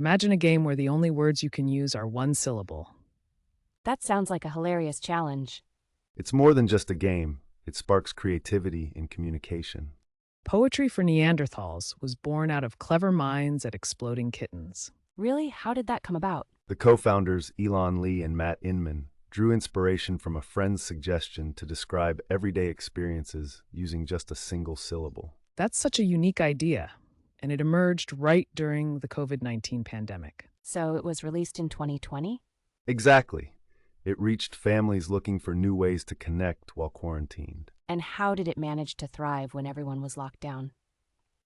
Imagine a game where the only words you can use are one syllable. That sounds like a hilarious challenge. It's more than just a game. It sparks creativity and communication. Poetry for Neanderthals was born out of clever minds at Exploding Kittens. Really? How did that come about? The co-founders, Elon Lee and Matt Inman, drew inspiration from a friend's suggestion to describe everyday experiences using just a single syllable. That's such a unique idea, and it emerged right during the COVID-19 pandemic. So it was released in 2020? Exactly. It reached families looking for new ways to connect while quarantined. And how did it manage to thrive when everyone was locked down?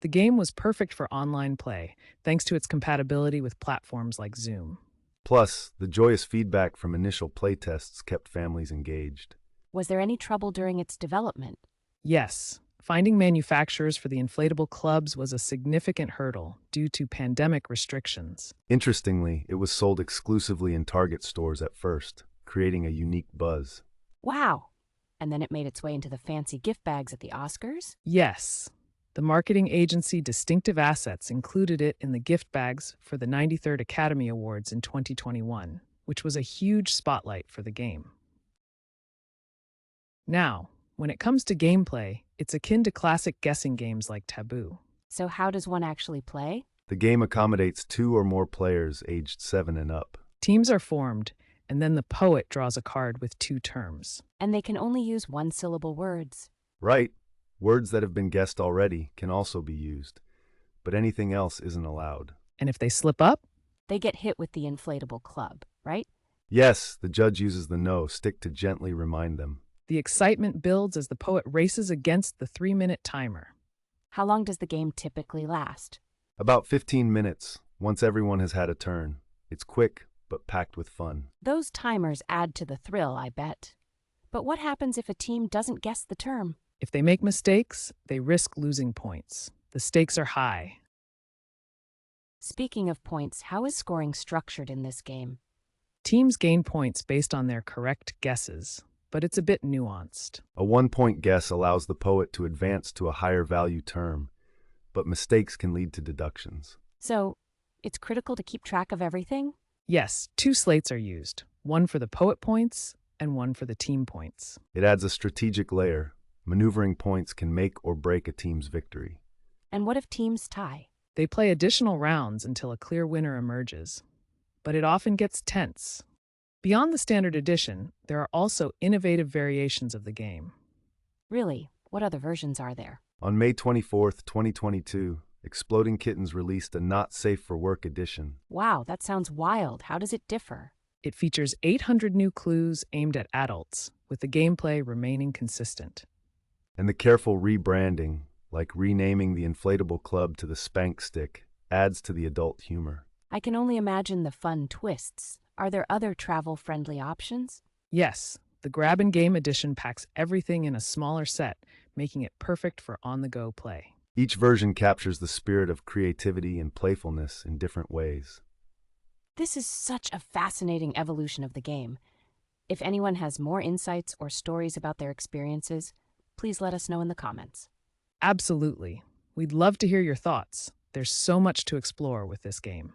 The game was perfect for online play, thanks to its compatibility with platforms like Zoom. Plus, the joyous feedback from initial playtests kept families engaged. Was there any trouble during its development? Yes, finding manufacturers for the inflatable clubs was a significant hurdle due to pandemic restrictions. Interestingly, it was sold exclusively in Target stores at first, creating a unique buzz. Wow! And then it made its way into the fancy gift bags at the Oscars? Yes, the marketing agency Distinctive Assets included it in the gift bags for the 93rd Academy Awards in 2021, which was a huge spotlight for the game. Now, when it comes to gameplay, it's akin to classic guessing games like Taboo. So how does one actually play? The game accommodates 2 or more players aged 7 and up. Teams are formed, and then the poet draws a card with 2 terms. And they can only use one-syllable words. Right. Words that have been guessed already can also be used, but anything else isn't allowed. And if they slip up, They get hit with the inflatable club, right? Yes, the judge uses the no stick to gently remind them. the excitement builds as the poet races against the 3-minute timer. How long does the game typically last? About 15 minutes, once everyone has had a turn. It's quick, but packed with fun. Those timers add to the thrill, I bet. But what happens if a team doesn't guess the term? If they make mistakes, they risk losing points. The stakes are high. Speaking of points, how is scoring structured in this game? Teams gain points based on their correct guesses, but it's a bit nuanced. A 1-point guess allows the poet to advance to a higher value term, but mistakes can lead to deductions. So, it's critical to keep track of everything? Yes, 2 slates are used, one for the poet points and one for the team points. It adds a strategic layer. Maneuvering points can make or break a team's victory. And what if teams tie? They play additional rounds until a clear winner emerges, but it often gets tense. Beyond the standard edition, there are also innovative variations of the game. Really, what other versions are there? On May 24, 2022, Exploding Kittens released a Not Safe for Work edition. Wow, that sounds wild. How does it differ? It features 800 new clues aimed at adults, with the gameplay remaining consistent. And the careful rebranding, like renaming the inflatable club to the Spank Stick, adds to the adult humor. I can only imagine the fun twists. Are there other travel-friendly options? Yes, the Grab and Game edition packs everything in a smaller set, making it perfect for on-the-go play. Each version captures the spirit of creativity and playfulness in different ways. This is such a fascinating evolution of the game. If anyone has more insights or stories about their experiences, please let us know in the comments. Absolutely. We'd love to hear your thoughts. There's so much to explore with this game.